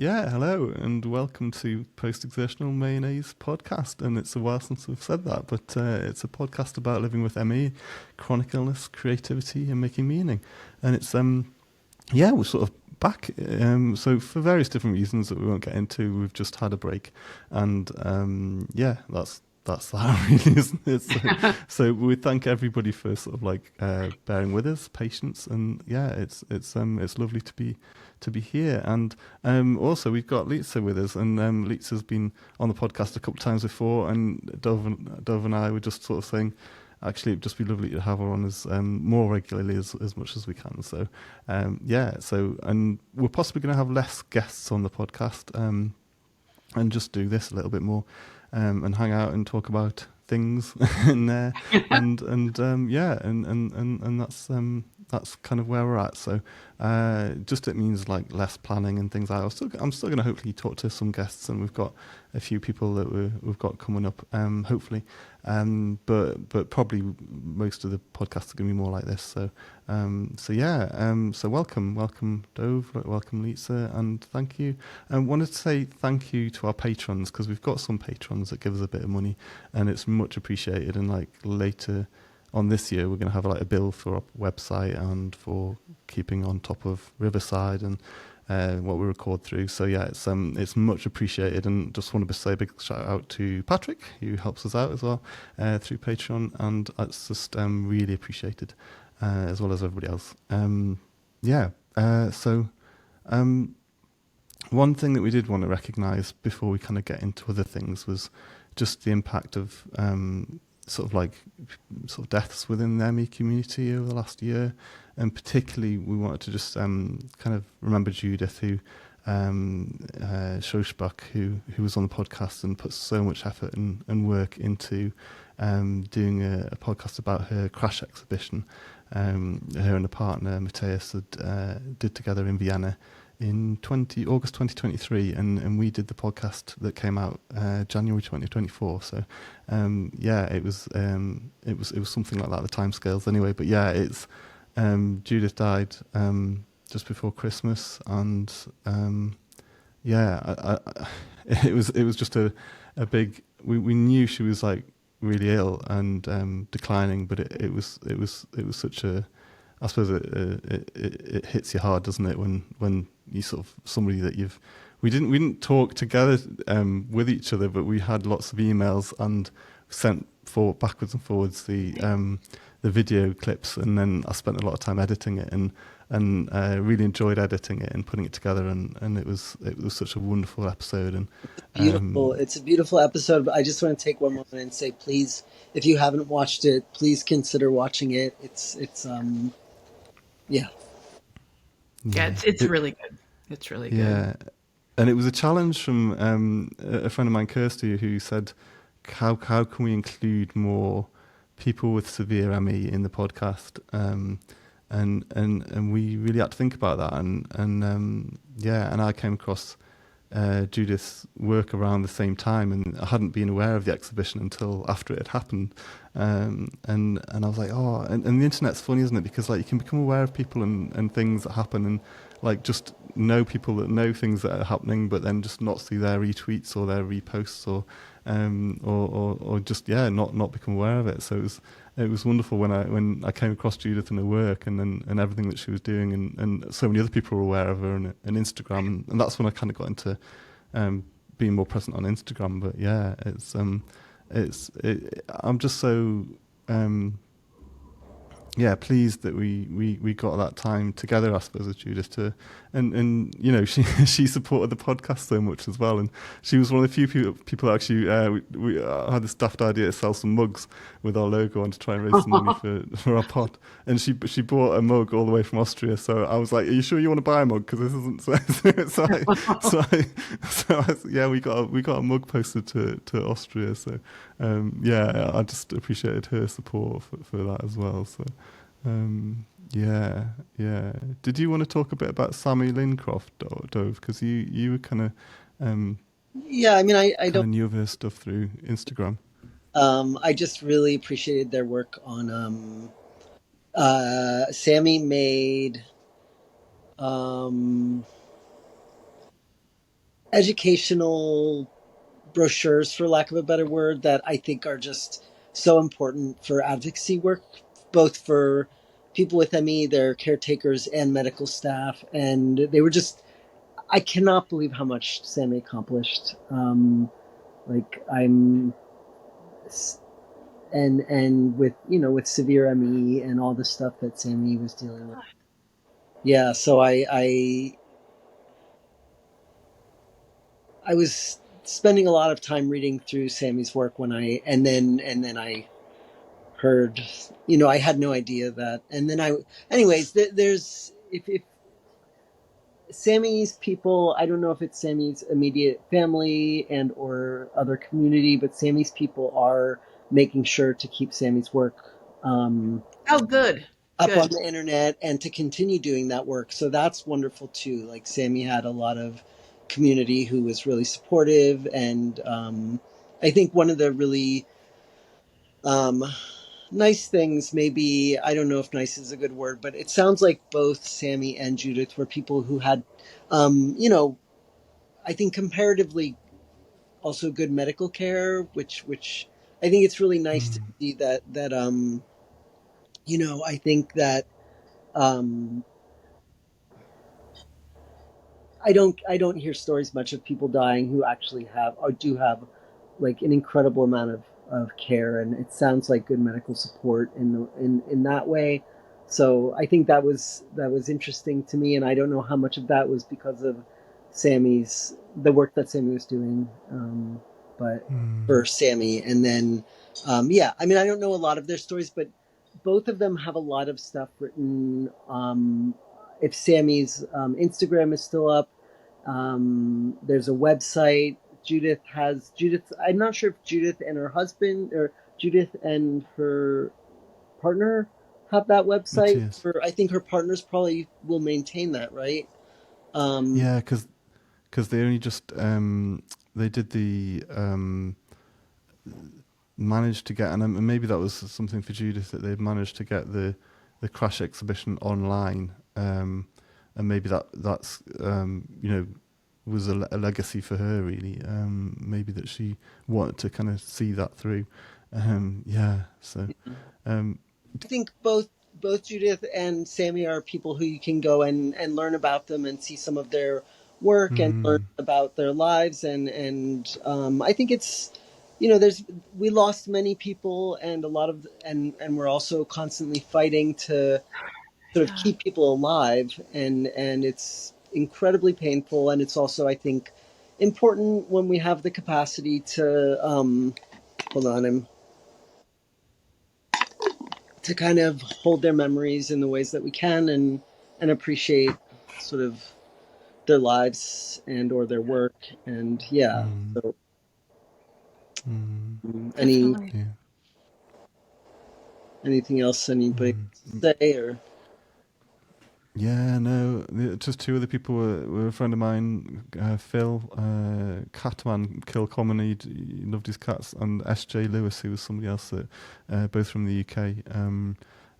Yeah, hello, and welcome to Post-Exertional Mayonnaise podcast. And it's a while since we've said that, but it's a podcast about living with ME, chronic illness, creativity, and making meaning. And it's we're sort of back. So for various different reasons that we won't get into, we've just had a break, and that's that really, isn't it? So we thank everybody for sort of like bearing with us, patience, and it's lovely to be here. And also we've got Litsa with us, and Litsa's been on the podcast a couple of times before, and Dov and I were just sort of saying, actually, it'd just be lovely to have her on as more regularly as much as we can. So and we're possibly going to have less guests on the podcast, and just do this a little bit more. And hang out and talk about things, and that's kind of where we're at. So just it means like less planning and things. I'm still going to hopefully talk to some guests, and we've got a few people that we've got coming up, hopefully. But probably most of the podcasts are going to be more like this. So welcome Dov, welcome Litsa, and thank you. And wanted to say thank you to our patrons, because we've got some patrons that give us a bit of money, and it's much appreciated. And like later on this year, we're going to have like a bill for our website and for keeping on top of Riverside and what we record through. So yeah, it's much appreciated, and just want to say a big shout out to Patrick, who helps us out as well through Patreon, and it's just really appreciated, as well as everybody else. One thing that we did want to recognise before we kind of get into other things was just the impact of sort of deaths within the ME community over the last year, and particularly we wanted to just kind of remember Judith, who Schoschbach, who was on the podcast and put so much effort and work into doing a podcast about her crash exhibition. Her and a partner, Matthias, did together in Vienna in August 2023, and we did the podcast that came out January 2024. So it was something like that, the timescales anyway. But yeah, it's Judith died just before Christmas, and it was just a big. We knew she was like really ill and declining, but it was such a, I suppose it hits you hard, doesn't it, when you sort of somebody that we didn't talk together with each other, but we had lots of emails and sent backwards and forwards the video clips, and then I spent a lot of time editing it, and really enjoyed editing it and putting it together, and it was such a wonderful episode. And it's a beautiful episode. But I just want to take one moment and say, please, if you haven't watched it, please consider watching it. It's it's really good. It's really good. Yeah, and it was a challenge from a friend of mine, Kirsty, who said, how can we include more people with severe ME in the podcast? And we really had to think about that, and I came across Judith's work around the same time, and I hadn't been aware of the exhibition until after it had happened, and I was like, and the internet's funny, isn't it? Because like you can become aware of people and things that happen, and like just know people that know things that are happening, but then just not see their retweets or their reposts or just not become aware of it. So it was wonderful when I came across Judith and her work and everything that she was doing, and so many other people were aware of her, and Instagram, and that's when I kind of got into being more present on Instagram. But yeah, I'm just so pleased that we got that time together, I suppose, with Judith to, and you know, she supported the podcast so much as well, and she was one of the few people actually we had this daft idea to sell some mugs with our logo on to try and raise some money for our pod, and she bought a mug all the way from Austria. So I was like, are you sure you want to buy a mug, because this isn't we got a mug posted to Austria. So I just appreciated her support for that as well. So did you want to talk a bit about Sammy Lincroft, Dov? Because you were kind of I mean, I don't knew of her stuff through Instagram. I just really appreciated their work on Sammy made educational brochures, for lack of a better word, that I think are just so important for advocacy work, both for people with ME, their caretakers, and medical staff. And they were just, I cannot believe how much Sammy accomplished. Like I'm, and with, you know, with severe ME and all the stuff that Sammy was dealing with. Yeah, so I was spending a lot of time reading through Sammy's work when and then I heard, you know, I had no idea that, and then anyways, there's if Sammy's people, I don't know if it's Sammy's immediate family and or other community, but Sammy's people are making sure to keep Sammy's work Oh, good. up on Good. the internet and to continue doing that work. So that's wonderful too. Like Sammy had a lot of community who was really supportive, and I think one of the really um, nice things, maybe, I don't know if nice is a good word, but it sounds like both Sammy and Judith were people who had, you know, I think comparatively also good medical care, which I think it's really nice to see that you know, I think that um, I don't hear stories much of people dying who actually have or do have like an incredible amount of care, and it sounds like good medical support in that way. So I think that was interesting to me, and I don't know how much of that was because of the work that Sammy was doing, but for Sammy, and then yeah, I mean, I don't know a lot of their stories, but both of them have a lot of stuff written. If Sammy's Instagram is still up, there's a website. Judith. I'm not sure if Judith and her husband or Judith and her partner have that It website. is. Or I think her partners probably will maintain that, right? Um, Yeah, because they only just they did the managed to get, and maybe that was something for Judith, that they'd managed to get the crash exhibition online, and maybe that's you know, was a legacy for her really. Maybe that she wanted to kind of see that through. Yeah, so um, I think both Judith and Sammy are people who you can go and learn about them and see some of their work and learn about their lives, and I think it's, you know, there's we lost many people, and a lot of, and we're also constantly fighting to sort of Yeah. keep people alive, and it's incredibly painful, and it's also, I think, important when we have the capacity to hold on, to kind of hold their memories in the ways that we can, and appreciate sort of their lives and or their work, and yeah. So any Definitely. yeah. anything else anybody say, or Yeah, no, just two other people were a friend of mine, Phil, Catman Kilcommon, he loved his cats, and S.J. Lewis, who was somebody else that, both from the UK,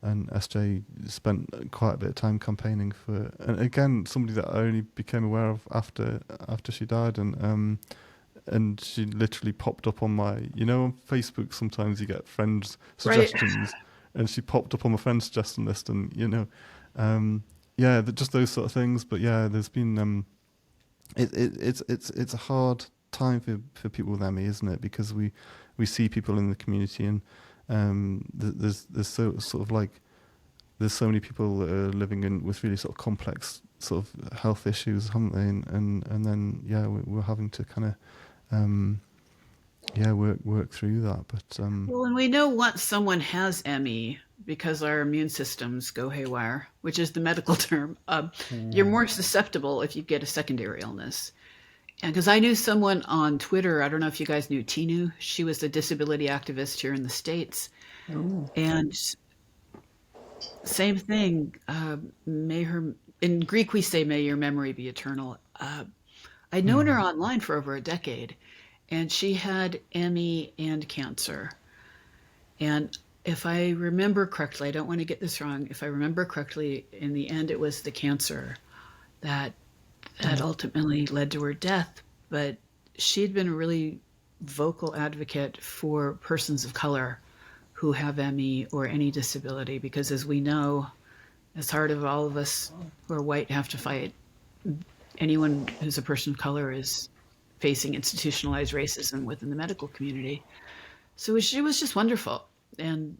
and S.J. spent quite a bit of time campaigning for, and again, somebody that I only became aware of after she died, and she literally popped up on my, you know, on Facebook sometimes you get friends Right. suggestions, and she popped up on my friend suggestion list, and you know, yeah, just those sort of things. But yeah, there's been it's a hard time for people with ME, isn't it? Because we see people in the community, and there's so sort of like there's so many people that are living in with really sort of complex sort of health issues, haven't they? And then yeah, we're having to kind of yeah, work through that. But Well, and we know once someone has ME, because our immune systems go haywire, which is the medical term, you're more susceptible if you get a secondary illness. And because I knew someone on Twitter, I don't know if you guys knew Tinu, she was a disability activist here in the States. And same thing, may her, in Greek we say, may your memory be eternal. I'd known her online for over a decade, and she had ME and cancer. And if I remember correctly, I don't want to get this wrong. If I remember correctly, in the end, it was the cancer that ultimately led to her death. but she'd been a really vocal advocate for persons of color who have ME or any disability, because as we know, as hard as all of us who are white have to fight, anyone who's a person of color is facing institutionalized racism within the medical community. So she was just wonderful. And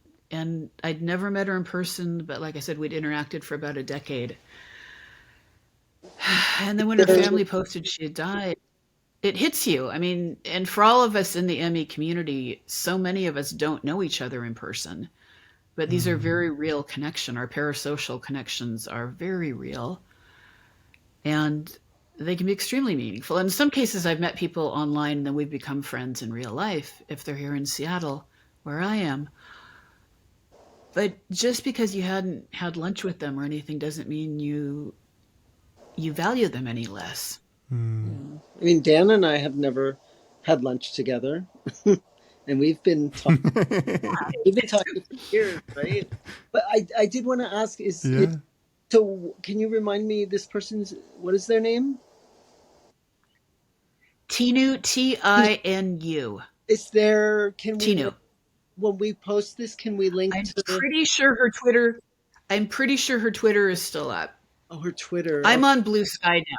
I'd never met her in person, but like I said, we'd interacted for about a decade. And then when her family posted she had died, it hits you. I mean, and for all of us in the ME community, so many of us don't know each other in person, but these are very real connection. Our parasocial connections are very real, and they can be extremely meaningful. In some cases, I've met people online and then we've become friends in real life if they're here in Seattle, where I am. But just because you hadn't had lunch with them or anything doesn't mean you value them any less. I mean, Dan and I have never had lunch together, and we've been talking for years, right? But I did want to ask: so? Can you remind me this person's what is their name? Tinu, Tinu. Is there? Can we? Tinu. When we post this, can we link I'm to? Pretty sure her Twitter. I'm pretty sure her Twitter is still up. Oh, her Twitter. I'm on Blue Sky now.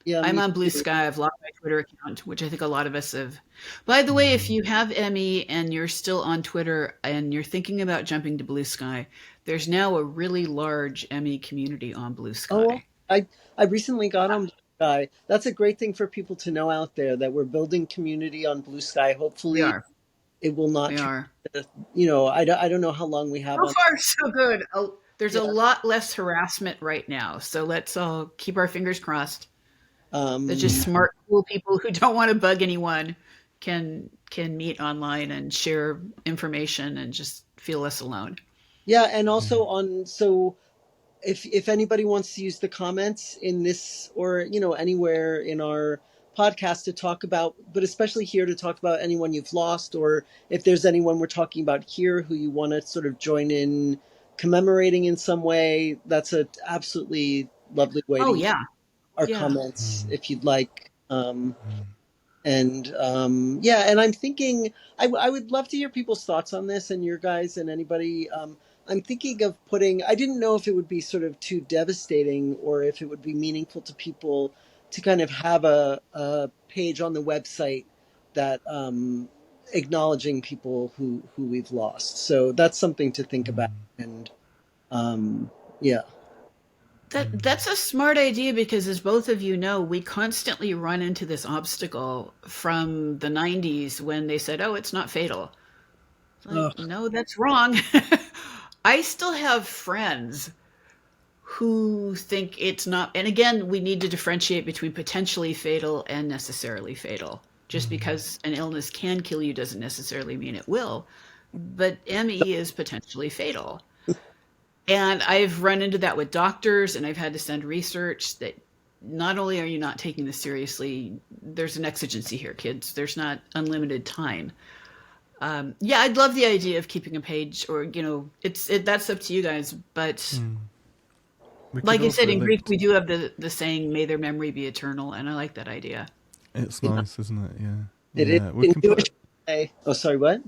Yeah, I'm on Blue Sky. I've lost my Twitter account, which I think a lot of us have. By the way, if you have ME and you're still on Twitter and you're thinking about jumping to Blue Sky, there's now a really large ME community on Blue Sky. Oh, I recently got on Blue Sky. That's a great thing for people to know out there, that we're building community on Blue Sky. Hopefully, it will not. We are. You know, I don't know how long we have. So far, so good. There's a lot less harassment right now, so let's all keep our fingers crossed. That just smart, cool people who don't want to bug anyone can meet online and share information and just feel less alone. Yeah, and also so if anybody wants to use the comments in this or anywhere in our podcast to talk about, but especially here to talk about anyone you've lost, or if there's anyone we're talking about here who you want to sort of join in commemorating in some way, that's an absolutely lovely way to use our comments if you'd like. And I'm thinking I would love to hear people's thoughts on this, and your guys and anybody. I'm thinking of I didn't know if it would be sort of too devastating or if it would be meaningful to people to kind of have a page on the website that acknowledging people who we've lost. So that's something to think about. And That's a smart idea, because as both of you know, we constantly run into this obstacle from the 90s when they said, oh, it's not fatal. Like, no, that's wrong. I still have friends who think it's not. And again, we need to differentiate between potentially fatal and necessarily fatal. Just because an illness can kill you doesn't necessarily mean it will. But ME is potentially fatal. And I've run into that with doctors, and I've had to send research that not only are you not taking this seriously, there's an exigency here, kids. There's not unlimited time. I'd love the idea of keeping a page, or, that's up to you guys. But like I said, in Greek, we do have the saying, may their memory be eternal. And I like that idea. It's nice, isn't it? Yeah. It is. In Jewish, oh, sorry, what?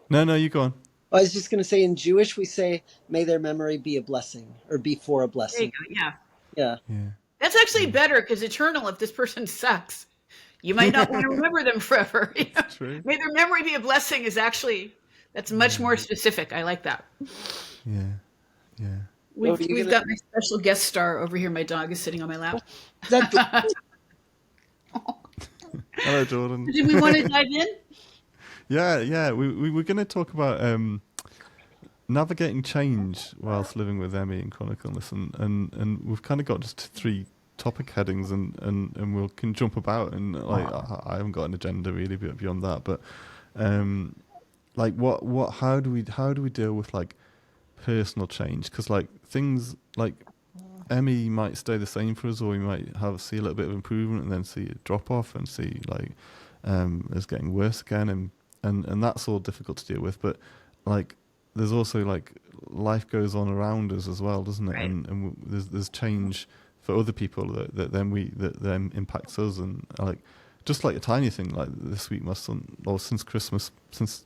No, you go on. I was just going to say, in Jewish, we say, may their memory be a blessing, or be for a blessing. There you go. Yeah. That's actually better, because eternal, if this person sucks, you might not want to remember them forever. True. May their memory be a blessing is actually, that's much more specific. I like that. Yeah. We've got my special guest star over here. My dog is sitting on my lap. Hello, Jordan. Did we want to dive in? Yeah. We were going to talk about navigating change whilst living with ME and chronic illness, and we've kind of got just 3 topic headings, and we can jump about, and I haven't got an agenda really beyond that, but how do we deal with like personal change? Because like things like ME might stay the same for us, or we might see a little bit of improvement and then see a drop off and see like it's getting worse again, and that's all difficult to deal with. But like there's also like life goes on around us as well, doesn't it? Right. And there's change for other people that then impacts us, and like just like a tiny thing, like this week, my son, or since Christmas, since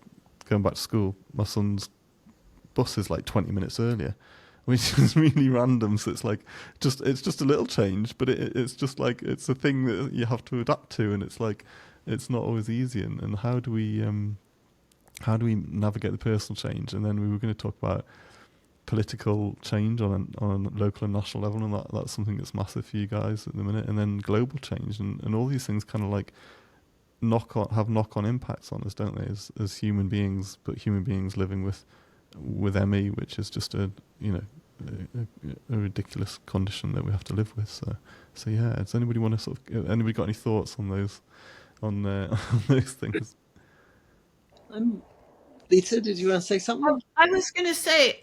going back to school, my son's bus is like 20 minutes earlier, which is really random. So it's like it's just a little change, but it's just like it's a thing that you have to adapt to, and it's like it's not always easy. And how do we navigate the personal change? And then we were going to talk about political change on a local and national level, and that's something that's massive for you guys at the minute. And then global change, and all these things kind of like have knock on impacts on us, don't they? As human beings, but human beings living with ME, which is just a ridiculous condition that we have to live with. So yeah. Does anybody want to anybody got any thoughts on those on those things? Litsa, did you want to say something? I was going to say,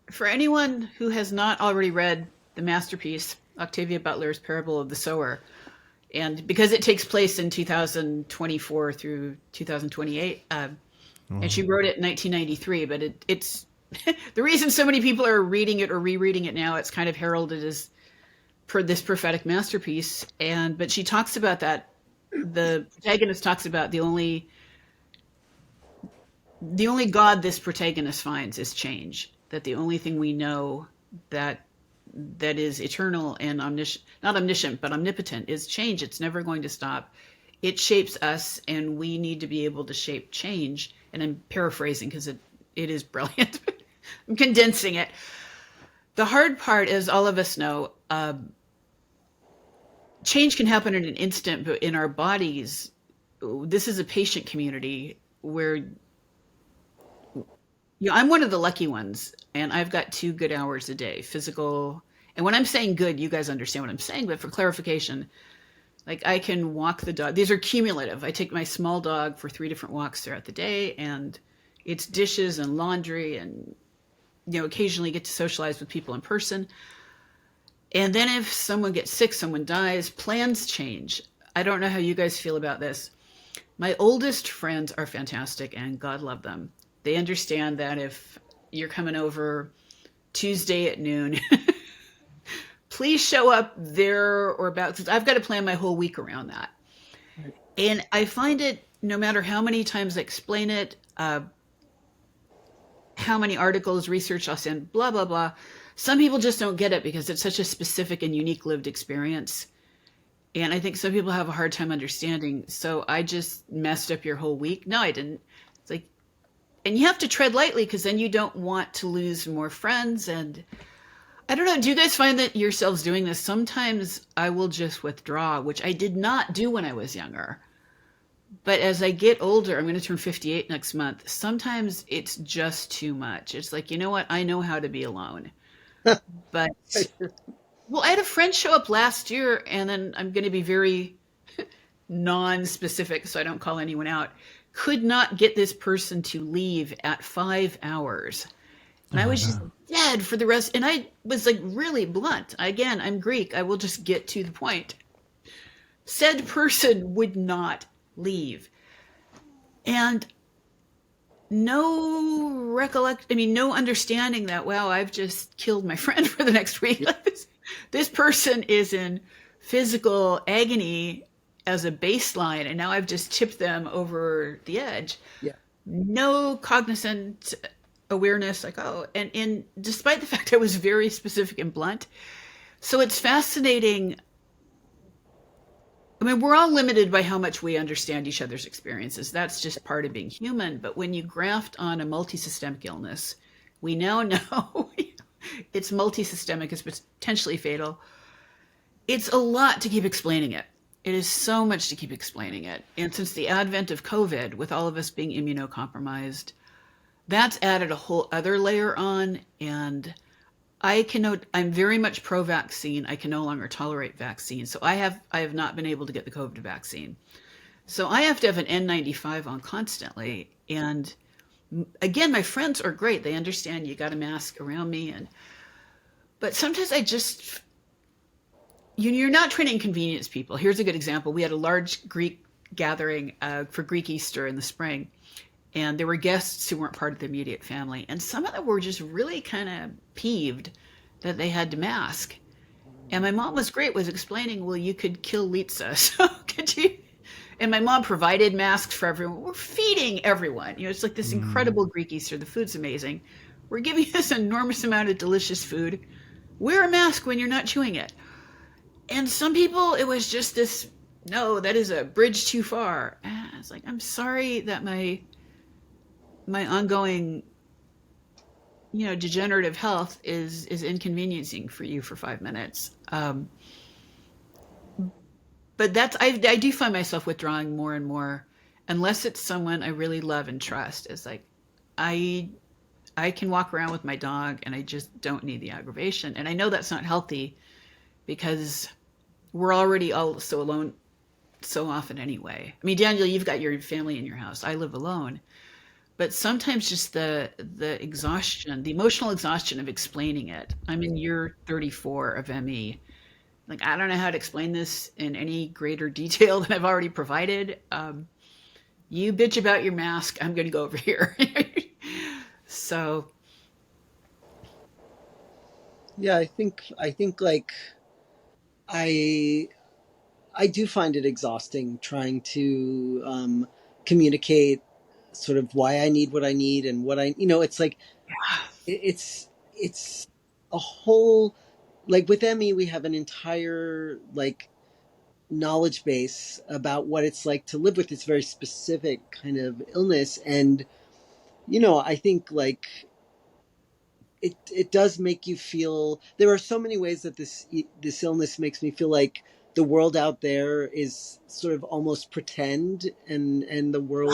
for anyone who has not already read the masterpiece, Octavia Butler's Parable of the Sower, and because it takes place in 2024 through 2028, and she wrote it in 1993, but it's the reason so many people are reading it or rereading it now, it's kind of heralded as this prophetic masterpiece. But she talks about that. The protagonist talks about the only God this protagonist finds is change. That the only thing we know that is eternal and not omniscient, but omnipotent is change. It's never going to stop. It shapes us, and we need to be able to shape change. And I'm paraphrasing because it is brilliant. I'm condensing it. The hard part, as all of us know, change can happen in an instant, but in our bodies, this is a patient community where I'm one of the lucky ones, and I've got 2 good hours a day, physical. And when I'm saying good, you guys understand what I'm saying, but for clarification, like I can walk the dog. These are cumulative. I take my small dog for 3 different walks throughout the day, and it's dishes and laundry, and occasionally get to socialize with people in person. And then if someone gets sick, someone dies, plans change. I don't know how you guys feel about this. My oldest friends are fantastic, and God love them. They understand that if you're coming over Tuesday at noon, please show up there or about, because I've got to plan my whole week around that. Right. And I find it, no matter how many times I explain it, how many articles, research I'll send, blah, blah, blah. Some people just don't get it because it's such a specific and unique lived experience. And I think some people have a hard time understanding. So I just messed up your whole week. No, I didn't. It's like, and you have to tread lightly because then you don't want to lose more friends. And I don't know, do you guys find that yourselves doing this? Sometimes I will just withdraw, which I did not do when I was younger. But as I get older, I'm going to turn 58 next month. Sometimes it's just too much. It's like, you know what? I know how to be alone. But, well, I had a friend show up last year, and then I'm going to be very non-specific so I don't call anyone out. Could not get this person to leave at 5 hours. And I was just dead for the rest. And I was like really blunt. Again, I'm Greek. I will just get to the point. Said person would not leave. And no understanding that, wow, I've just killed my friend for the next week. This person is in physical agony as a baseline, and now I've just tipped them over the edge. Yeah. No cognizant awareness, like, oh, and despite the fact I was very specific and blunt. So it's fascinating. I mean, we're all limited by how much we understand each other's experiences. That's just part of being human. But when you graft on a multisystemic illness, we now know it's multisystemic, it's potentially fatal. It's a lot to keep explaining it. It is so much to keep explaining it. And since the advent of COVID, with all of us being immunocompromised, that's added a whole other layer on. And I'm very much pro-vaccine. I can no longer tolerate vaccine. So I have not been able to get the COVID vaccine. So I have to have an N95 on constantly. And again, my friends are great. They understand you got a mask around me. But sometimes you're not trying to inconvenience people. Here's a good example. We had a large Greek gathering for Greek Easter in the spring. And there were guests who weren't part of the immediate family. And some of them were just really kind of peeved that they had to mask. And my mom was great, was explaining, well, you could kill Litsa. So could you and my mom provided masks for everyone. We're feeding everyone. It's like this incredible Greek Easter. The food's amazing. We're giving this enormous amount of delicious food. Wear a mask when you're not chewing it. And some people, it was just this, no, that is a bridge too far. And I was like, I'm sorry that my ongoing, degenerative health is inconveniencing for you for 5 minutes. But I do find myself withdrawing more and more, unless it's someone I really love and trust. It's like, I can walk around with my dog and I just don't need the aggravation. And I know that's not healthy because we're already all so alone so often anyway. I mean, Daniel, you've got your family in your house. I live alone. But sometimes just the exhaustion, the emotional exhaustion of explaining it. I'm in year 34 of ME. Like, I don't know how to explain this in any greater detail than I've already provided. You bitch about your mask. I'm going to go over here. So. Yeah, I think like I do find it exhausting trying to communicate sort of why I need what I need and what it's like, it's a whole, like with ME, we have an entire like knowledge base about what it's like to live with this very specific kind of illness. And, I think like it does make you feel, there are so many ways that this illness makes me feel like the world out there is sort of almost pretend, and the world,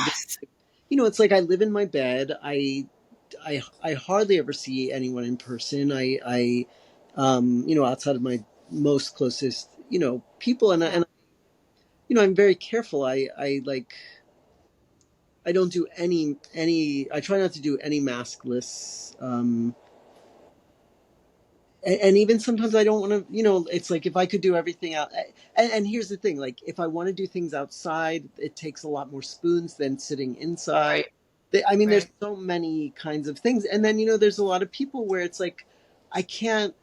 it's like I live in my bed. I hardly ever see anyone in person. Outside of my most closest, people, and I'm very careful. I like, I don't do any, I try not to do any maskless, and even sometimes I don't want to, it's like if I could do everything out. And here's the thing, like if I want to do things outside, it takes a lot more spoons than sitting inside. Right. I mean, Right. there's so many kinds of things. And then, there's a lot of people where it's like, I can't,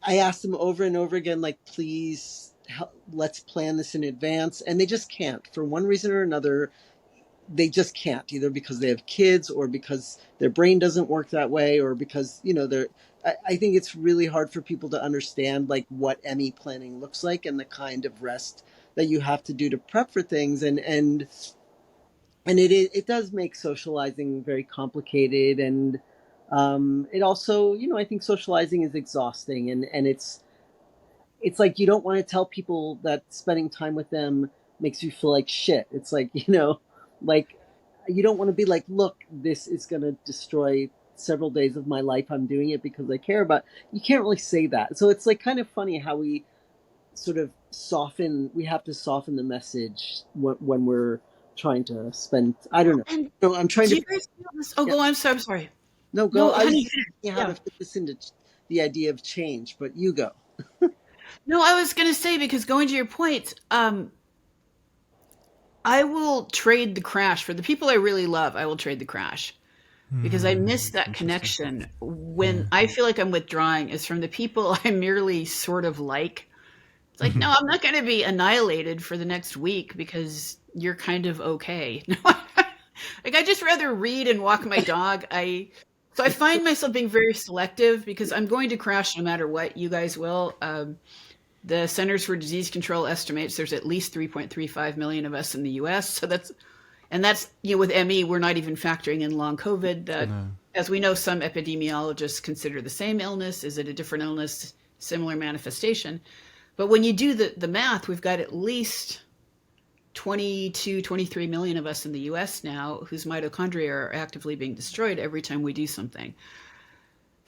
I ask them over and over again, like, please let's plan this in advance. And they just can't, for one reason or another. They just can't, either because they have kids or because their brain doesn't work that way, or because, I think it's really hard for people to understand like what ME planning looks like and the kind of rest that you have to do to prep for things. And it does make socializing very complicated. And it also, I think socializing is exhausting, and it's like you don't want to tell people that spending time with them makes you feel like shit. It's like, like you don't want to be like, look, this is going to destroy several days of my life. I'm doing it because I care about. You can't really say that. So it's like kind of funny how we sort of we have to soften the message when we're trying to spend, I don't know. And No, I'm trying do to. you guys feel this? Oh, Yeah. go on. I'm sorry. No, go. No, I was honey. thinking how to fit this into the idea of change, but you go. No, I was going to say, because going to your point, I will trade the crash for the people I really love. I will trade the crash because I miss that connection. When I feel like I'm withdrawing, is from the people I merely sort of like. It's like, no, I'm not going to be annihilated for the next week because you're kind of okay. No, like I just rather read and walk my dog. So I find myself being very selective because I'm going to crash no matter what. You guys will. The Centers for Disease Control estimates there's at least 3.35 million of us in the U.S. So that's with ME, we're not even factoring in long COVID. That, as we know, some epidemiologists consider the same illness. Is it a different illness, similar manifestation? But when you do the math, we've got at least 22, 23 million of us in the U.S. now whose mitochondria are actively being destroyed every time we do something.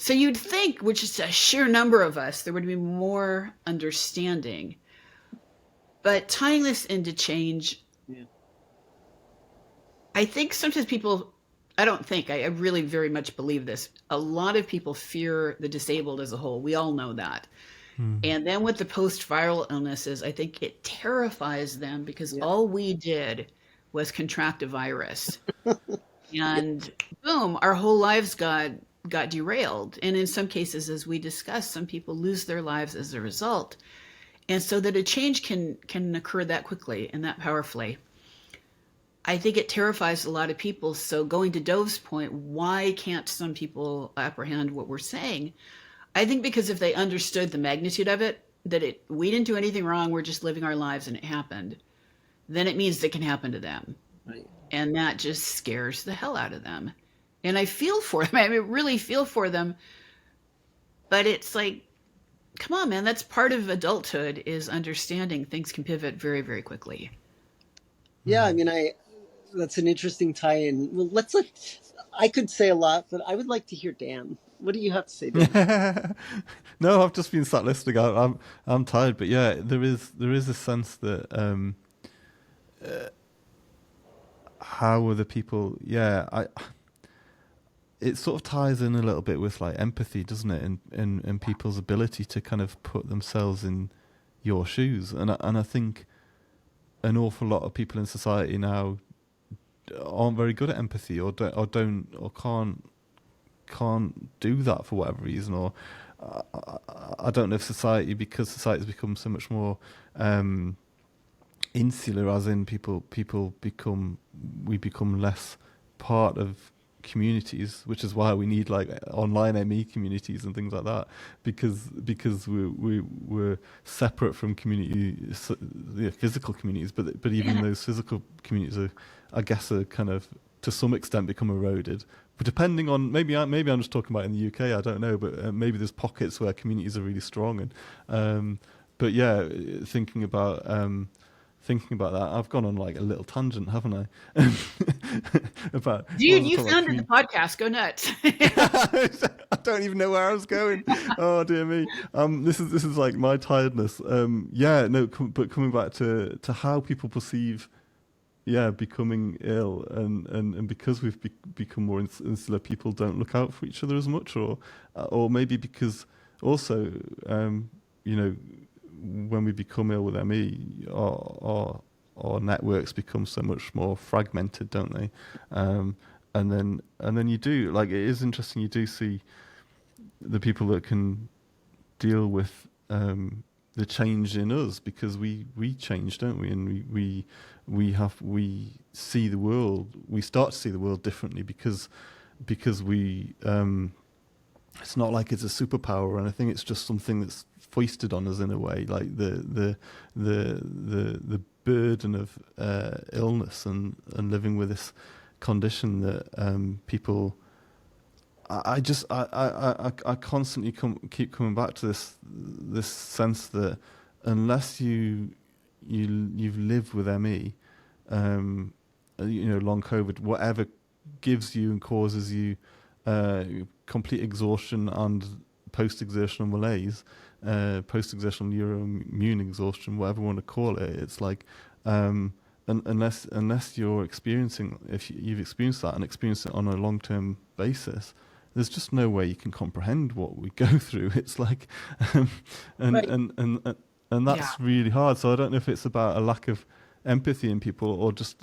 So you'd think, which is a sheer number of us, there would be more understanding. But tying this into change, I think sometimes people, I don't think, I really very much believe this. A lot of people fear the disabled as a whole. We all know that. And then with the post-viral illnesses, I think it terrifies them because all we did was contract a virus. And boom, our whole lives got derailed. And in some cases, as we discussed, some people lose their lives as a result. And so that a change can occur that quickly and that powerfully. I think it terrifies a lot of people. So going to Dov's point, why can't some people apprehend what we're saying? I think because if they understood the magnitude of it, that we didn't do anything wrong, we're just living our lives and it happened, then it means it can happen to them. Right. And that just scares the hell out of them. And I feel for them. I mean, really feel for them. But it's like, come on, man, that's part of adulthood, is understanding things can pivot very, very quickly. Yeah, I mean, that's an interesting tie-in. Well, I could say a lot, but I would like to hear Dan. What do you have to say, Dan? No, I've just been sat listening. I'm tired, but yeah, there is a sense that how other people, it sort of ties in a little bit with like empathy, doesn't it? And people's ability to kind of put themselves in your shoes, and I think an awful lot of people in society now aren't very good at empathy, or can't do that for whatever reason, or I don't know if because society has become so much more insular, as in we become less part of communities, which is why we need like online ME communities and things like that, because we're separate from physical communities, but even those physical communities are kind of to some extent become eroded. But depending on, maybe I'm just talking about in the UK, I don't know, but maybe there's pockets where communities are really strong, and but yeah, thinking about that, I've gone on like a little tangent, haven't I? About dude, you founded the podcast. Go nuts. I don't even know where I was going. Oh dear me. This is like my tiredness. But coming back to how people perceive, becoming ill, and because we've become more insular, people don't look out for each other as much, or maybe because also, when we become ill with ME, our networks become so much more fragmented, don't they? And then you do, like, it is interesting. You do see the people that can deal with the change in us, because we change, don't we? And we see the world. We start to see the world differently because we. It's not like it's a superpower, and I think it's just something that's foisted on us in a way, like the burden of illness and living with this condition that people. I constantly keep coming back to this sense that unless you've lived with ME, long COVID, whatever gives you and causes you complete exhaustion and post-exertional malaise, post-exertional neuroimmune exhaustion, whatever you want to call it. It's like unless you're experiencing, if you've experienced that and experienced it on a long-term basis, there's just no way you can comprehend what we go through. It's like, and that's really hard. So I don't know if it's about a lack of empathy in people, or just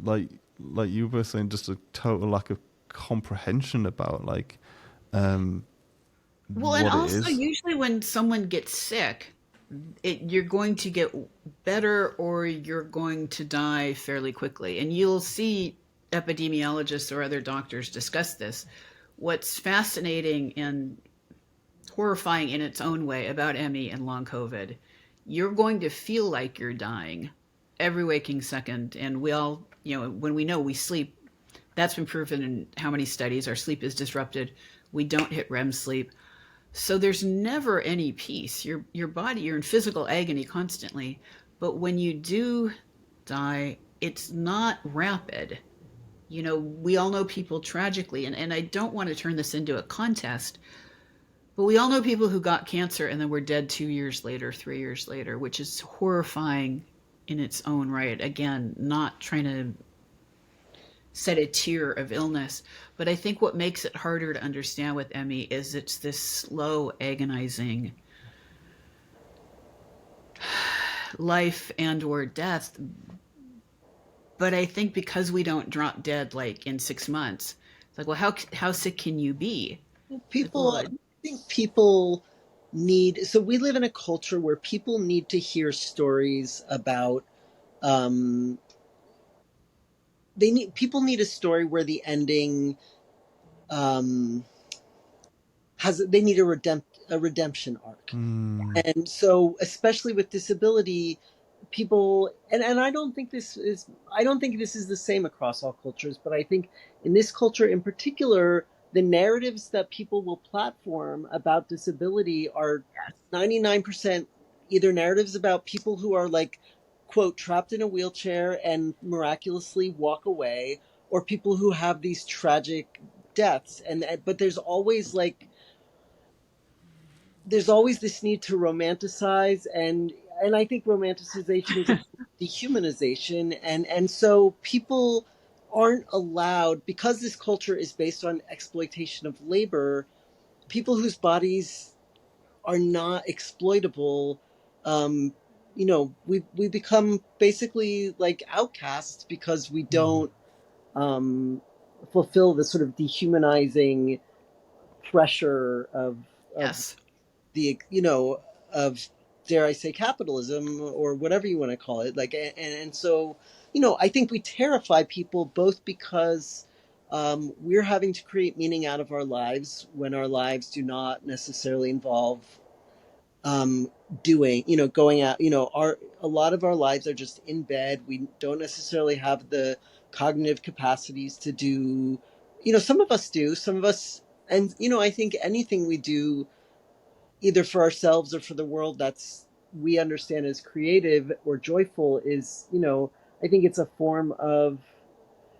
like you were saying, just a total lack of comprehension about like well, and also usually when someone gets sick, you're going to get better or you're going to die fairly quickly, and you'll see epidemiologists or other doctors discuss this. What's fascinating and horrifying in its own way about ME and long COVID, you're going to feel like you're dying every waking second. And we all, when we know we sleep, that's been proven in how many studies. Our sleep is disrupted. We don't hit REM sleep. So there's never any peace. Your body, you're in physical agony constantly. But when you do die, it's not rapid. We all know people tragically, and I don't want to turn this into a contest, but we all know people who got cancer and then were dead 2 years later, 3 years later, which is horrifying in its own right. Again, not trying to set a tier of illness, but I think what makes it harder to understand with ME is it's this slow, agonizing life and or death. But I think because we don't drop dead like in 6 months, it's like, well, how sick can you be? I think people so we live in a culture where people need to hear stories about, um, people need a story where the ending, um, they need a redemption arc. Mm. And so, especially with disability, people, and I don't think this is the same across all cultures, but I think in this culture in particular, the narratives that people will platform about disability are 99% either narratives about people who are like, quote, trapped in a wheelchair and miraculously walk away, or people who have these tragic deaths. But there's always this need to romanticize, and I think romanticization is a dehumanization, and so people aren't allowed, because this culture is based on exploitation of labor, people whose bodies are not exploitable, um, we become basically like outcasts because we don't um, fulfill the sort of dehumanizing pressure of Yes. the of, dare I say, capitalism or whatever you want to call it, like, and so I think we terrify people both because we're having to create meaning out of our lives when our lives do not necessarily involve um doing, going out, our a lot of our lives are just in bed. We don't necessarily have the cognitive capacities to do, some of us do, some of us, and I think anything we do either for ourselves or for the world that's we understand as creative or joyful is, I think it's a form of,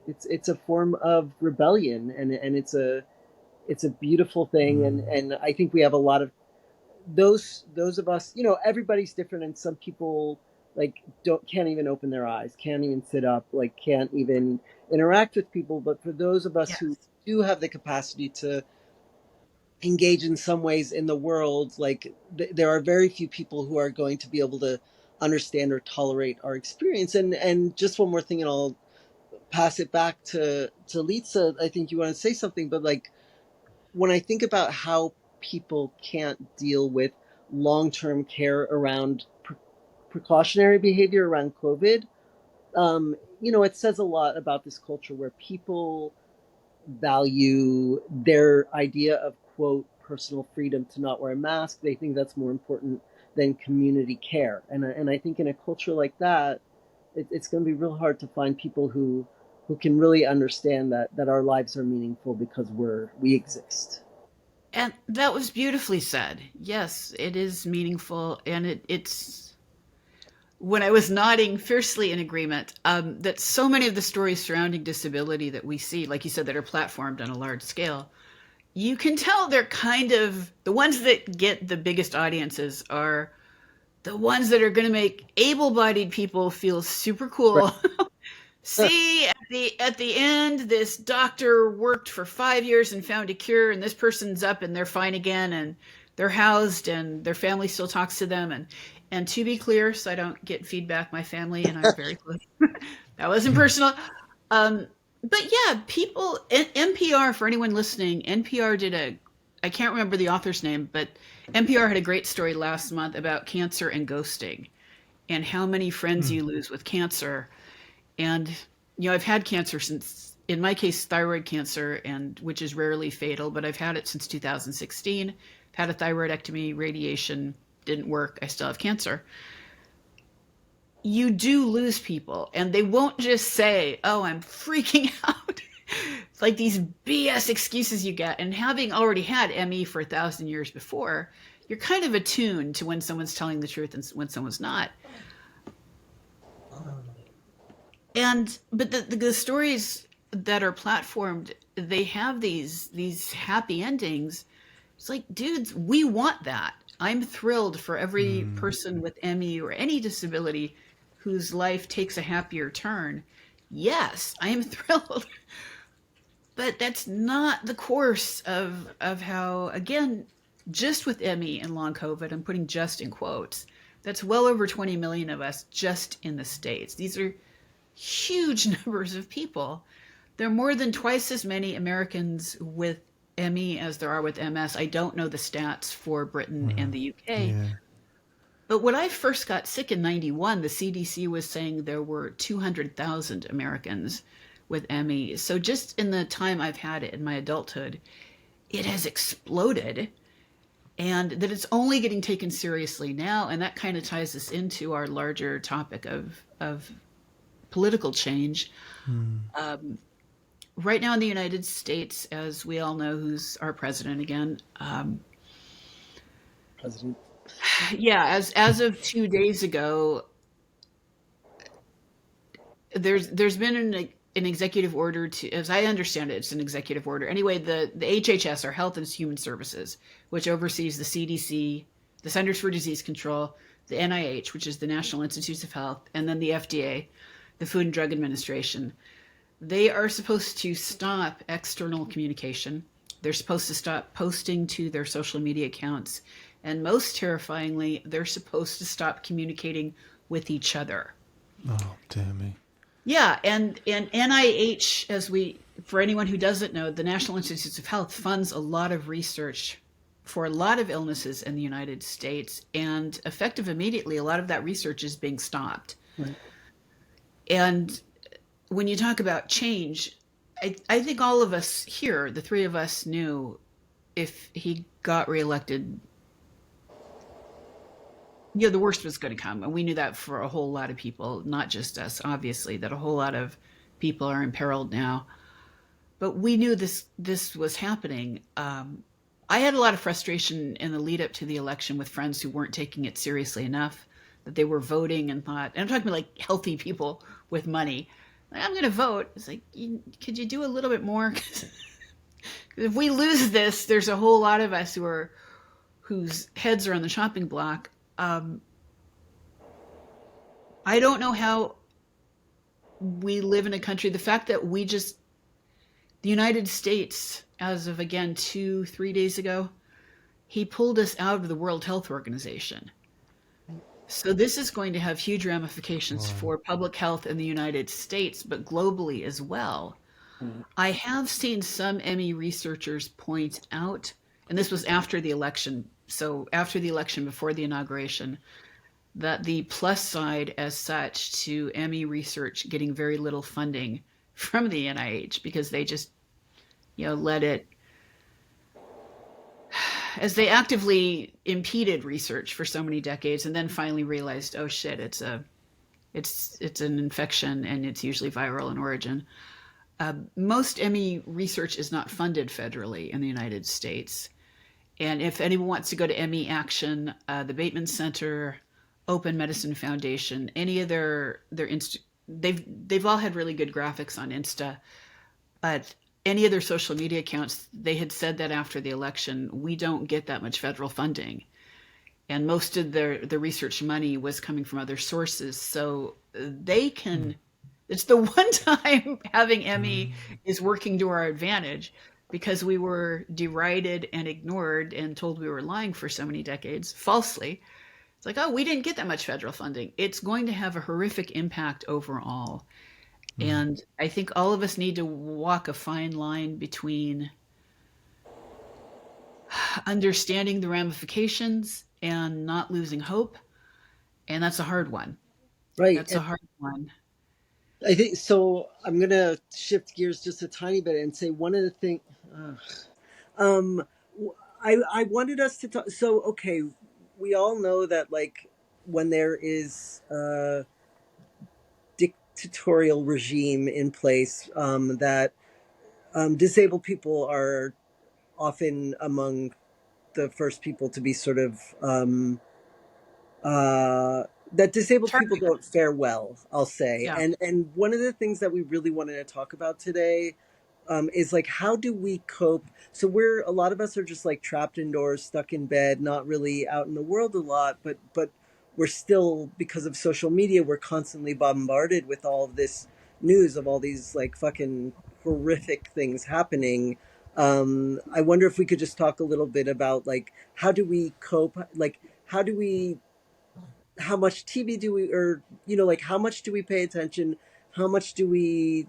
it's a form of rebellion, and it's a beautiful thing, and I think we have a lot of those of us, everybody's different, and some people like can't even open their eyes, can't even sit up, like can't even interact with people, but for those of us who Yes. do have the capacity to engage in some ways in the world, like there are very few people who are going to be able to understand or tolerate our experience. And just one more thing, and I'll pass it back to Litsa. I think you want to say something, but like when I think about how people can't deal with long-term care around precautionary behavior around COVID, it says a lot about this culture where people value their idea of, quote, personal freedom to not wear a mask. They think that's more important than community care. And I think in a culture like that, it's going to be real hard to find people who can really understand that our lives are meaningful because we exist. And that was beautifully said. Yes, it is meaningful, and it's when I was nodding fiercely in agreement, that so many of the stories surrounding disability that we see, like you said, that are platformed on a large scale, you can tell they're kind of the ones that get the biggest audiences are the ones that are going to make able-bodied people feel super Right. cool. See, at the end, this doctor worked for 5 years and found a cure, and this person's up and they're fine again, and they're housed, and their family still talks to them. And to be clear, so I don't get feedback, my family and I are very close. That wasn't personal. Um, but yeah, people, NPR, for anyone listening, NPR did I can't remember the author's name, but NPR had a great story last month about cancer and ghosting and how many friends you lose with cancer. And I've had cancer since, in my case, thyroid cancer, and which is rarely fatal, but I've had it since 2016. I've had a thyroidectomy, radiation didn't work. I still have cancer. You do lose people, and they won't just say, "Oh, I'm freaking out." It's like these BS excuses you get. And having already had ME for 1,000 years before, you're kind of attuned to when someone's telling the truth and when someone's not. And but the stories that are platformed, they have these happy endings. It's like, dudes, we want that. I'm thrilled for every person with ME or any disability whose life takes a happier turn. Yes, I am thrilled. But that's not the course of how, again, just with ME and long COVID, I'm putting just in quotes, that's well over 20 million of us just in the States. These are huge numbers of people. There are more than twice as many Americans with ME as there are with MS. I don't know the stats for Britain and Wow. the UK. Yeah. But when I first got sick in 91, the CDC was saying there were 200,000 Americans with ME. So just in the time I've had it in my adulthood, it has exploded, and that it's only getting taken seriously now. And that kind of ties us into our larger topic of political change. Mm. Right now in the United States, as we all know, who's our president again? President. Yeah, as of 2 days ago, there's been an executive order to, as I understand it, it's an executive order. Anyway, the HHS, or Health and Human Services, which oversees the CDC, the Centers for Disease Control, the NIH, which is the National Institutes of Health, and then the FDA, the Food and Drug Administration. They are supposed to stop external communication. They're supposed to stop posting to their social media accounts. And most terrifyingly, they're supposed to stop communicating with each other. Oh, dear me. Yeah, and NIH, for anyone who doesn't know, the National Institutes of Health funds a lot of research for a lot of illnesses in the United States, and effective immediately, a lot of that research is being stopped. Right. And when you talk about change, I think all of us here, the three of us, knew if he got reelected, the worst was going to come. And we knew that for a whole lot of people, not just us, obviously, that a whole lot of people are imperiled now. But we knew this was happening. I had a lot of frustration in the lead up to the election with friends who weren't taking it seriously enough, that they were voting and thought, and I'm talking about like healthy people with money, like, I'm going to vote. It's like, could you do a little bit more? If we lose this, there's a whole lot of us whose heads are on the chopping block. I don't know how we live in a country. The fact that the United States, as of again 2-3 days ago, he pulled us out of the World Health Organization. So this is going to have huge ramifications for public health in the United States, but globally as well. Mm. I have seen some ME researchers point out, and this was after the election, so after the election, before the inauguration, that the plus side as such to ME research getting very little funding from the NIH, because they just, let it, as they actively impeded research for so many decades, and then finally realized, oh shit, it's an infection, and it's usually viral in origin. Most ME research is not funded federally in the United States. And if anyone wants to go to ME Action, the Bateman Center, Open Medicine Foundation, any of they've all had really good graphics on Insta, but any of their social media accounts, they had said that after the election, we don't get that much federal funding. And most of the research money was coming from other sources. So they can, it's the one time having ME is working to our advantage, because we were derided and ignored and told we were lying for so many decades, falsely. It's like, oh, we didn't get that much federal funding. It's going to have a horrific impact overall. And I think all of us need to walk a fine line between understanding the ramifications and not losing hope. And that's a hard one. Right. That's a hard one. I think so. I'm gonna shift gears just a tiny bit and say one of the things. Um, I wanted us to talk. So okay, we all know that like when there is a dictatorial regime in place, that disabled people are often among the first people to be sort of that disabled people don't fare well, I'll say. Yeah. And one of the things that we really wanted to talk about today is like, how do we cope? So a lot of us are just like trapped indoors, stuck in bed, not really out in the world a lot, but we're still, because of social media, we're constantly bombarded with all of this news of all these like fucking horrific things happening. I wonder if we could just talk a little bit about like, how do we cope? Like, how much TV do we, or, like how much do we pay attention? How much do we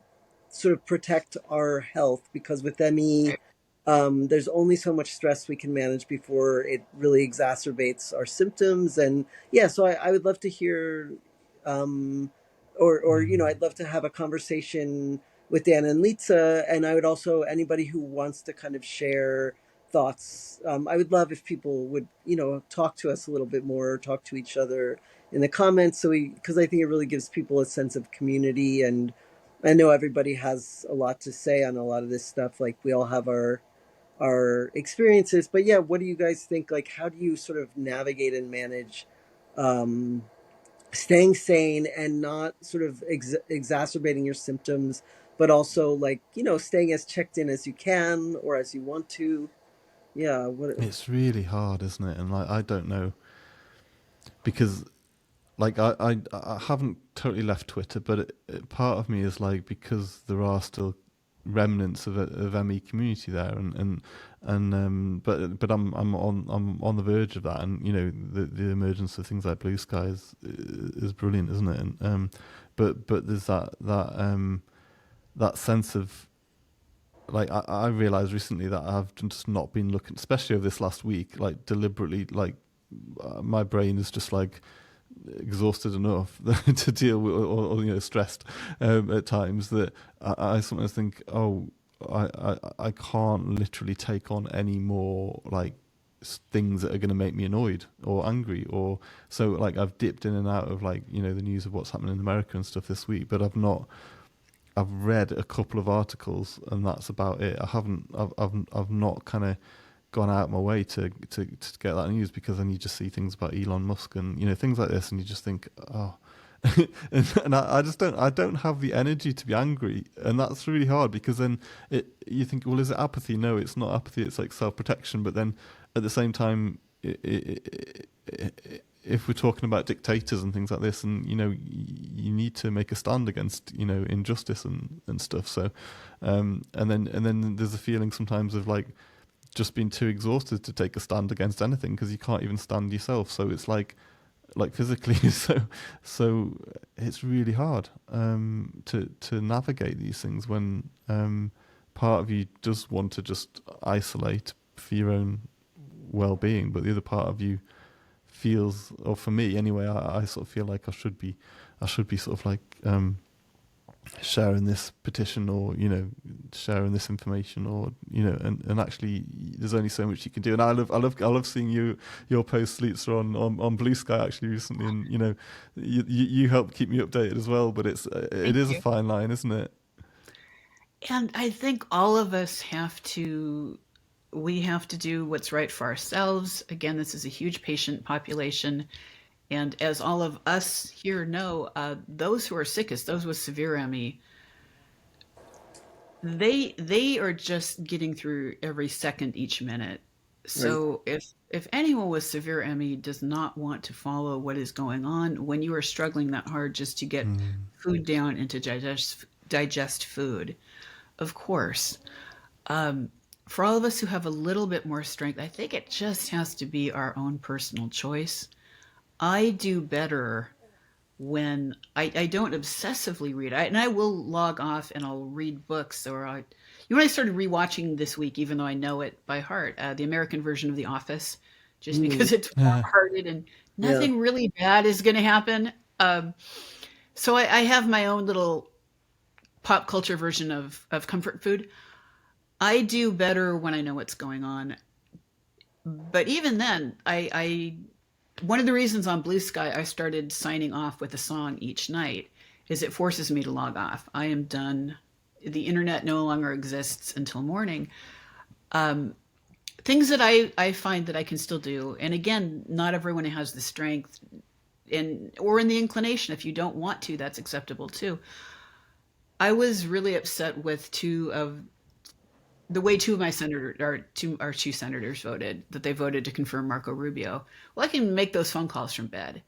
sort of protect our health? Because with ME, there's only so much stress we can manage before it really exacerbates our symptoms. And yeah, so I would love to hear, um, or you know, I'd love to have a conversation with Dan and Litsa, and I would also anybody who wants to kind of share thoughts. I would love if people would, you know, talk to us a little bit more, talk to each other in the comments, so we, because I think it really gives people a sense of community. And I know everybody has a lot to say on a lot of this stuff. Like we all have our experiences, but yeah, what do you guys think? Like, how do you sort of navigate and manage um, staying sane and not sort of exacerbating your symptoms, but also like, you know, staying as checked in as you can or as you want to? Yeah. What? It's really hard, isn't it? And like I don't know, because like I haven't totally left Twitter, but part of me is like, because there are still remnants of ME community there, but I'm on the verge of that, and you know the emergence of things like Blue Sky is brilliant, isn't it? And but there's that sense of like I realized recently that I've just not been looking, especially over this last week, like deliberately, like my brain is just like exhausted enough to deal with, or you know, stressed at times, that I sometimes think, oh, I can't literally take on any more like things that are going to make me annoyed or angry, or so like I've dipped in and out of like, you know, the news of what's happening in America and stuff this week, but I've read a couple of articles and that's about it. I've not kind of gone out my way to get that news, because then you just see things about Elon Musk and, you know, things like this, and you just think, oh, and I just don't have the energy to be angry, and that's really hard, because then you think, well, is it apathy? No, it's not apathy. It's like self protection. But then at the same time, if we're talking about dictators and things like this, and you know, you need to make a stand against, you know, injustice and stuff. So, and then there's a feeling sometimes of like just being too exhausted to take a stand against anything, because you can't even stand yourself. So it's like physically, so it's really hard to navigate these things when part of you does want to just isolate for your own well-being, but the other part of you feels, or for me anyway, I sort of feel like I should be sort of like sharing this petition, or you know, sharing this information, or you know, and actually there's only so much you can do. And I love seeing your posts, Litsa, on Blue Sky actually recently, and you know, you help keep me updated as well, but it Thank is a you. fine line, isn't it? And I think all of us have to, we have to do what's right for ourselves. Again, this is a huge patient population. And as all of us here know, those who are sickest, those with severe ME, they are just getting through every second each minute. Right. So if anyone with severe ME does not want to follow what is going on, when you are struggling that hard just to get food down and to digest food, of course, um, for all of us who have a little bit more strength, I think it just has to be our own personal choice. I do better when I don't obsessively read. And I will log off and I'll read books. Or you know, I started rewatching this week, even though I know it by heart, the American version of The Office, just Mm, because it's warm-hearted and yeah. nothing really bad is going to happen. So I have my own little pop culture version of comfort food. I do better when I know what's going on. But even then, I one of the reasons on Blue Sky I started signing off with a song each night is it forces me to log off. I am done. The internet no longer exists until morning. Um, Things that I find that I can still do, and again, not everyone has the strength and or in the inclination. If you don't want to, that's acceptable too. I was really upset with two of the way two of my senators, our two senators voted, that they voted to confirm Marco Rubio. Well, I can make those phone calls from bed.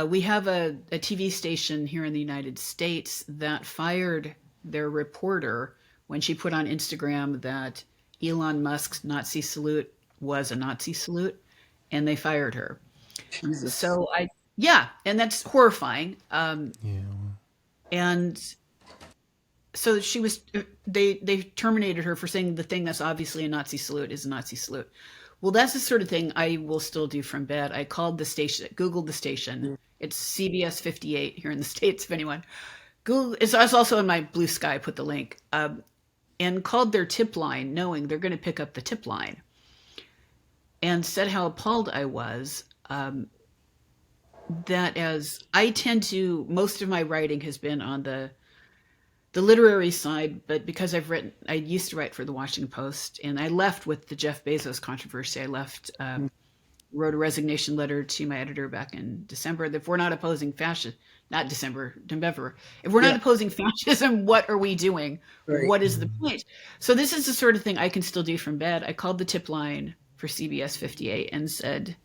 We have a TV station here in the United States that fired their reporter when she put on Instagram that Elon Musk's Nazi salute was a Nazi salute, and they fired her. Jesus. So yeah, and that's horrifying. Yeah. And so she was, they terminated her for saying the thing that's obviously a Nazi salute is a Nazi salute. Well, that's the sort of thing I will still do from bed. I called the station, Googled the station. It's CBS 58 here in the States, if anyone. Google, it's also in my Blue Sky, put the link, and called their tip line, knowing they're going to pick up the tip line, and said how appalled I was. That as I tend to, most of my writing has been on the literary side, but because I used to write for the Washington Post, and I left with the Jeff Bezos controversy. I left, wrote a resignation letter to my editor back in December. If we're not opposing fascism, not December, November, if we're not opposing fascism, what are we doing? Right. What is the point? So this is the sort of thing I can still do from bed. I called the tip line for CBS 58 and said,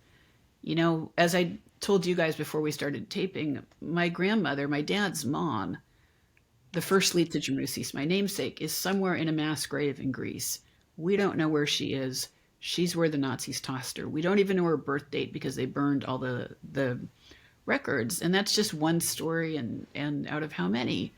as I told you guys before we started taping, my grandmother, my dad's mom, the first Litsa Dremousis, my namesake, is somewhere in a mass grave in Greece. We don't know where she is. She's where the Nazis tossed her. We don't even know her birth date because they burned all the records. And that's just one story and out of how many.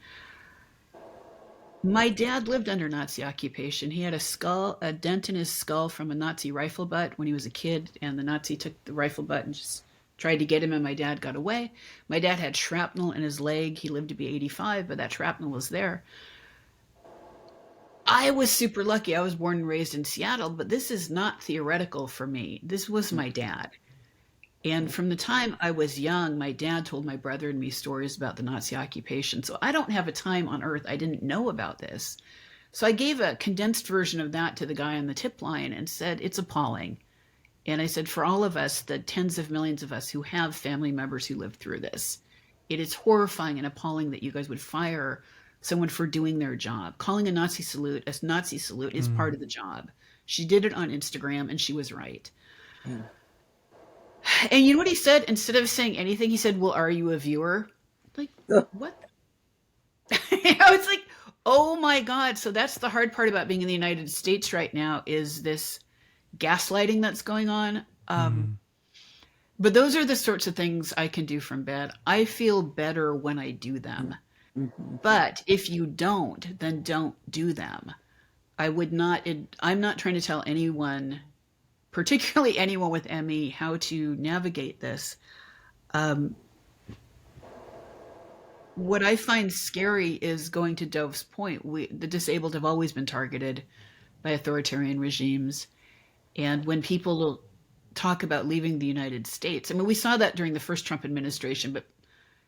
My dad lived under Nazi occupation. He had a dent in his skull from a Nazi rifle butt when he was a kid, and the Nazi took the rifle butt and just tried to get him, and my dad got away. My dad had shrapnel in his leg. He lived to be 85, but that shrapnel was there. I was super lucky. I was born and raised in Seattle, but this is not theoretical for me. This was my dad. And from the time I was young, my dad told my brother and me stories about the Nazi occupation. So I don't have a time on earth I didn't know about this. So I gave a condensed version of that to the guy on the tip line and said, it's appalling. And I said, for all of us, the tens of millions of us who have family members who lived through this, it is horrifying and appalling that you guys would fire someone for doing their job. Calling a Nazi salute is part of the job. She did it on Instagram, and she was right. And you know what he said? Instead of saying anything, he said, well, are you a viewer? Like, what? It's like, oh my God. So that's the hard part about being in the United States right now, is this gaslighting that's going on. But those are the sorts of things I can do from bed. I feel better when I do them. But if you don't, then don't do them. I'm not trying to tell anyone, particularly anyone with ME, how to navigate this. What I find scary is going to Dov's point. The disabled have always been targeted by authoritarian regimes. And when people talk about leaving the United States, I mean, we saw that during the first Trump administration, but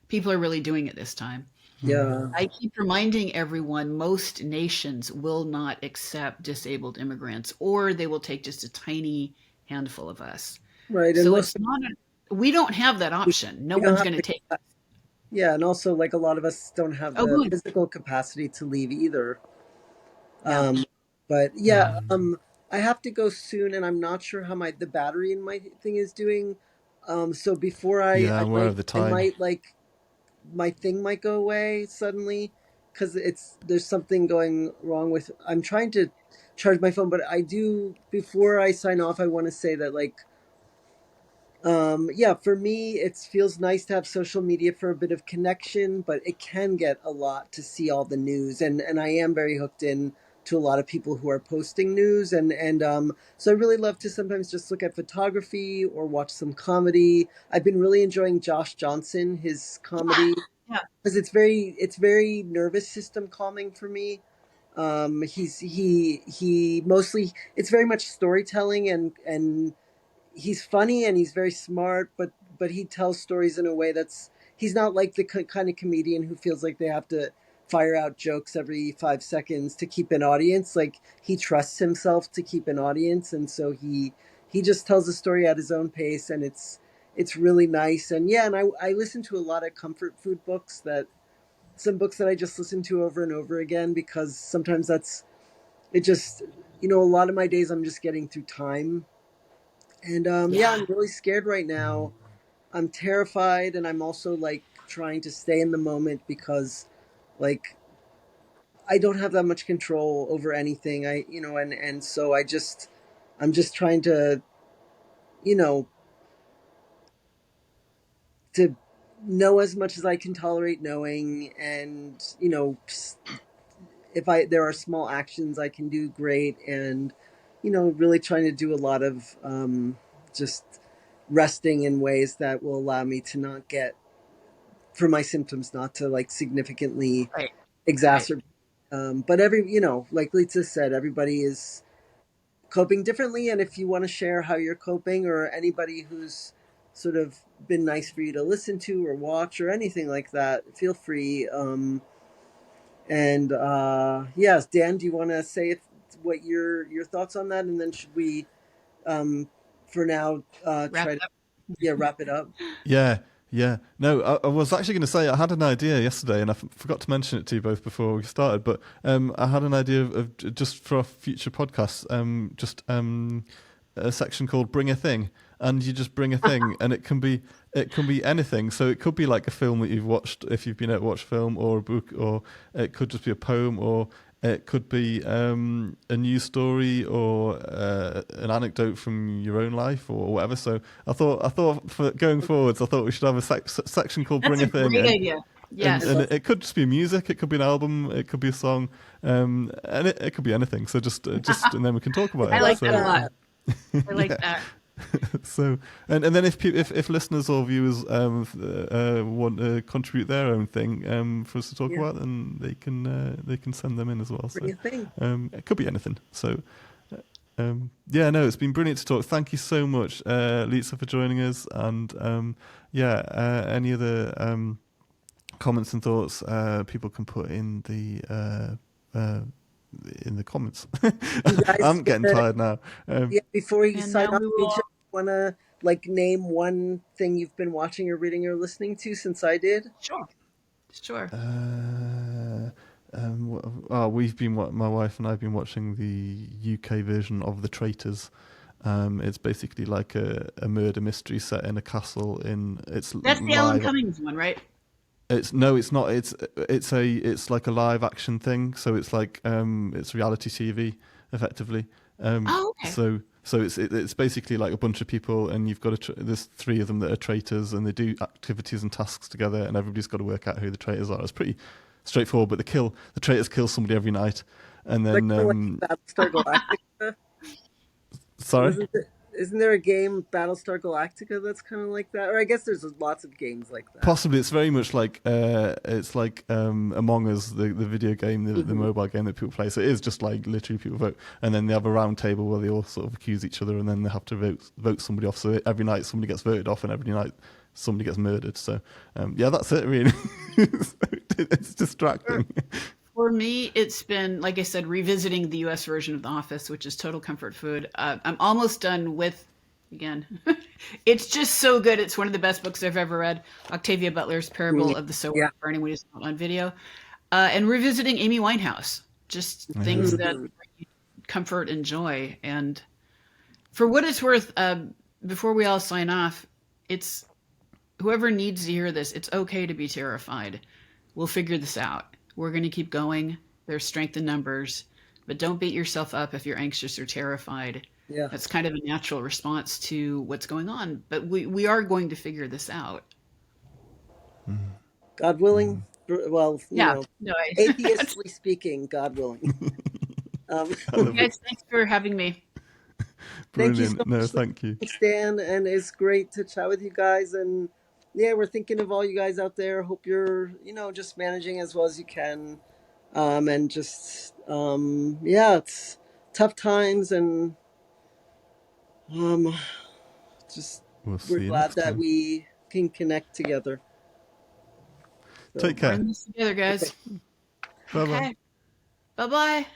people are really doing it this time. Yeah. I keep reminding everyone most nations will not accept disabled immigrants, or they will take just a tiny handful of us. Right. So it's not, we don't have that option. No one's going to take us. Yeah. And also, like, a lot of us don't have the good. physical capacity to leave either. Yeah. But yeah, I have to go soon, and I'm not sure how the battery in my thing is doing. So before I'm aware of the time. I might, like, my thing might go away suddenly because there's something going wrong with. I'm trying to charge my phone, but before I sign off, I want to say that, like, yeah, for me, it feels nice to have social media for a bit of connection, but it can get a lot to see all the news, and I am very hooked in to a lot of people who are posting news, and so I really love to sometimes just look at photography or watch some comedy. I've been really enjoying Josh Johnson, his comedy, because it's very nervous system calming for me. He mostly, it's very much storytelling, and he's funny and he's very smart, but he tells stories in a way he's not like the kind of comedian who feels like they have to fire out jokes every 5 seconds to keep an audience. Like, he trusts himself to keep an audience, and so he just tells the story at his own pace, and it's really nice. And yeah, and I listen to a lot of comfort food books, some books that I just listen to over and over again, because sometimes it just, a lot of my days I'm just getting through time. And yeah, I'm really scared right now. I'm terrified, and I'm also, like, trying to stay in the moment because, like, I don't have that much control over anything. And so I'm just trying to, you know, to know as much as I can tolerate knowing, and, there are small actions I can do, great. And, really trying to do a lot of just resting in ways that will allow me to not get, for my symptoms not to like significantly Right. exacerbate. But like Litsa said, everybody is coping differently. And if you want to share how you're coping, or anybody who's sort of been nice for you to listen to or watch or anything like that, feel free. And yes, Dan, do you want to say what your thoughts on that? And then should we, for now, Wrap try it to up. wrap it up? Yeah, yeah. No, I was actually going to say I had an idea yesterday, and I forgot to mention it to you both before we started. But I had an idea of just for our future podcasts, a section called "Bring a Thing," and you just bring a thing, and it can be anything. So it could be like a film that you've watched if you've been able to watch film, or a book, or it could just be a poem, or it could be a news story, or an anecdote from your own life, or whatever. So I thought for going forwards, I thought we should have a section called That's "Bring a a Thing," great idea. Yes. and it could just be music, it could be an album, it could be a song, and it could be anything. So just and then we can talk about I it. like So, that a lot. I like that. so and then if listeners or viewers want to contribute their own thing for us to talk about, then they can send them in as well. Bring a thing. It could be anything. So no, it's been brilliant to talk. Thank you so much, Litsa, for joining us. And any other comments and thoughts people can put in the comments. Guys, I'm getting tired now. before you And sign now off, we did will. you want to like name one thing you've been watching or reading or listening to since I did? Sure. My wife and I have been watching the UK version of The Traitors. It's basically like a murder mystery set in a castle. That's the Alan live. Cummings one, right? It's not. It's like a live action thing. So it's like it's reality TV effectively. Okay. So it's basically like a bunch of people, and you've got there's three of them that are traitors, and they do activities and tasks together, and everybody's got to work out who the traitors are. It's pretty straightforward, but the traitors kill somebody every night, and then Like Battlestar Galactica. sorry. Isn't there a game, Battlestar Galactica, that's kind of like that? Or I guess there's lots of games like that. Possibly, it's very much like it's like Among Us, the video game, the mobile game that people play. So it is just like literally people vote, and then they have a round table where they all sort of accuse each other, and then they have to vote somebody off. So every night somebody gets voted off, and every night somebody gets murdered. So that's it really. It's distracting. For me, it's been, like I said, revisiting the U.S. version of The Office, which is total comfort food. I'm almost done with, again, it's just so good. It's one of the best books I've ever read. Octavia Butler's Parable of the Sower, for anyone who's not on video. And revisiting Amy Winehouse, just things that bring you comfort and joy. And for what it's worth, before we all sign off, it's whoever needs to hear this, it's okay to be terrified. We'll figure this out. We're going to keep going. There's strength in numbers, but don't beat yourself up if you're anxious or terrified. Yeah. That's kind of a natural response to what's going on, but we are going to figure this out. God willing. Well, atheistly speaking, God willing. Guys, thanks for having me. Brilliant. Thank you so much. Thank you. Stan, and it's great to chat with you guys. And yeah, we're thinking of all you guys out there. Hope you're, just managing as well as you can. And just, it's tough times, and we're glad that we can connect together. So, take care. We're in this together, guys. Bye-bye. Okay. Bye-bye.